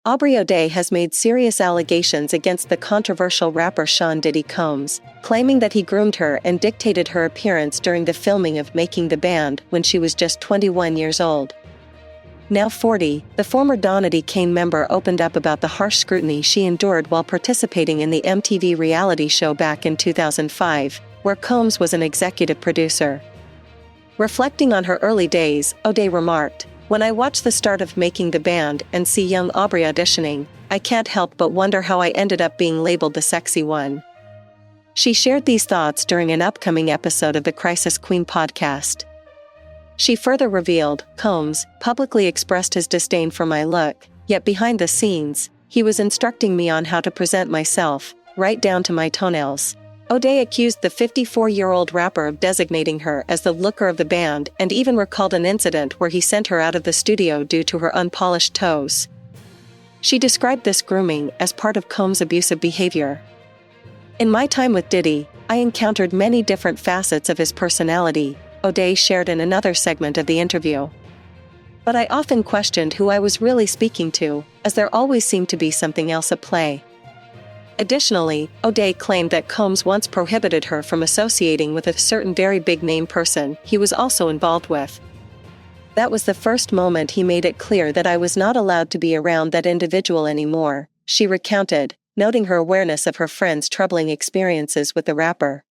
Aubrey O'Day has made serious allegations against the controversial rapper Sean Diddy Combs, claiming that he groomed her and dictated her appearance during the filming of Making the Band when she was just 21 years old. Now 40, the former Diddy Kane member opened up about the harsh scrutiny she endured while participating in the MTV reality show back in 2005, where Combs was an executive producer. Reflecting on her early days, O'Day remarked, "When I watch the start of Making the Band and see young Aubrey auditioning, I can't help but wonder how I ended up being labeled the sexy one." She shared these thoughts during an upcoming episode of the Crisis Queen podcast. She further revealed, "Combs publicly expressed his disdain for my look, yet behind the scenes, he was instructing me on how to present myself, right down to my toenails." O'Day accused the 54-year-old rapper of designating her as the looker of the band and even recalled an incident where he sent her out of the studio due to her unpolished toes. She described this grooming as part of Combs' abusive behavior. "In my time with Diddy, I encountered many different facets of his personality," O'Day shared in another segment of the interview. "But I often questioned who I was really speaking to, as there always seemed to be something else at play." Additionally, O'Day claimed that Combs once prohibited her from associating with a certain very big-name person he was also involved with. "That was the first moment he made it clear that I was not allowed to be around that individual anymore," she recounted, noting her awareness of her friend's troubling experiences with the rapper.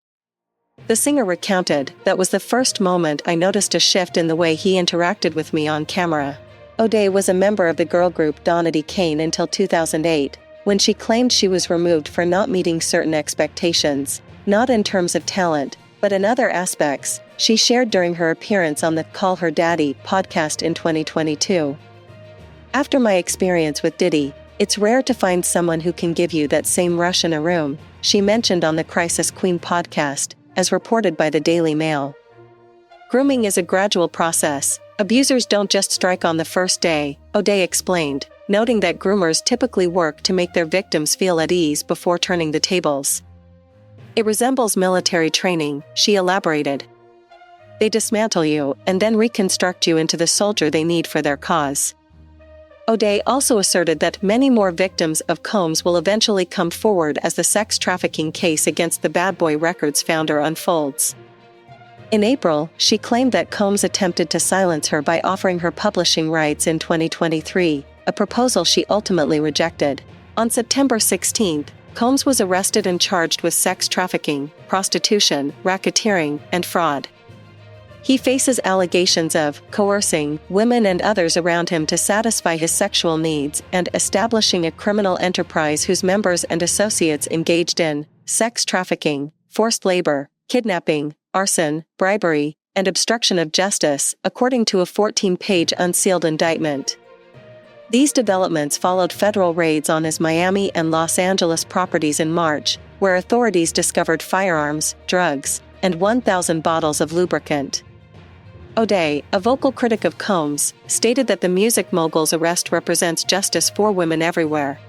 The singer recounted, "That was the first moment I noticed a shift in the way he interacted with me on camera." O'Day was a member of the girl group Diddy Kane until 2008, when she claimed she was removed for not meeting certain expectations, not in terms of talent, but in other aspects, she shared during her appearance on the Call Her Daddy podcast in 2022. "After my experience with Diddy, it's rare to find someone who can give you that same rush in a room," she mentioned on the Crisis Queen podcast, as reported by the Daily Mail. "Grooming is a gradual process. Abusers don't just strike on the first day," O'Day explained, noting that groomers typically work to make their victims feel at ease before turning the tables. "It resembles military training," she elaborated. "They dismantle you and then reconstruct you into the soldier they need for their cause." O'Day also asserted that many more victims of Combs will eventually come forward as the sex trafficking case against the Bad Boy Records founder unfolds. In April, she claimed that Combs attempted to silence her by offering her publishing rights in 2023, a proposal she ultimately rejected. On September 16, Combs was arrested and charged with sex trafficking, prostitution, racketeering, and fraud. He faces allegations of coercing women and others around him to satisfy his sexual needs and establishing a criminal enterprise whose members and associates engaged in sex trafficking, forced labor, kidnapping, arson, bribery, and obstruction of justice, according to a 14-page unsealed indictment. These developments followed federal raids on his Miami and Los Angeles properties in March, where authorities discovered firearms, drugs, and 1,000 bottles of lubricant. O'Day, a vocal critic of Combs, stated that the music mogul's arrest represents justice for women everywhere.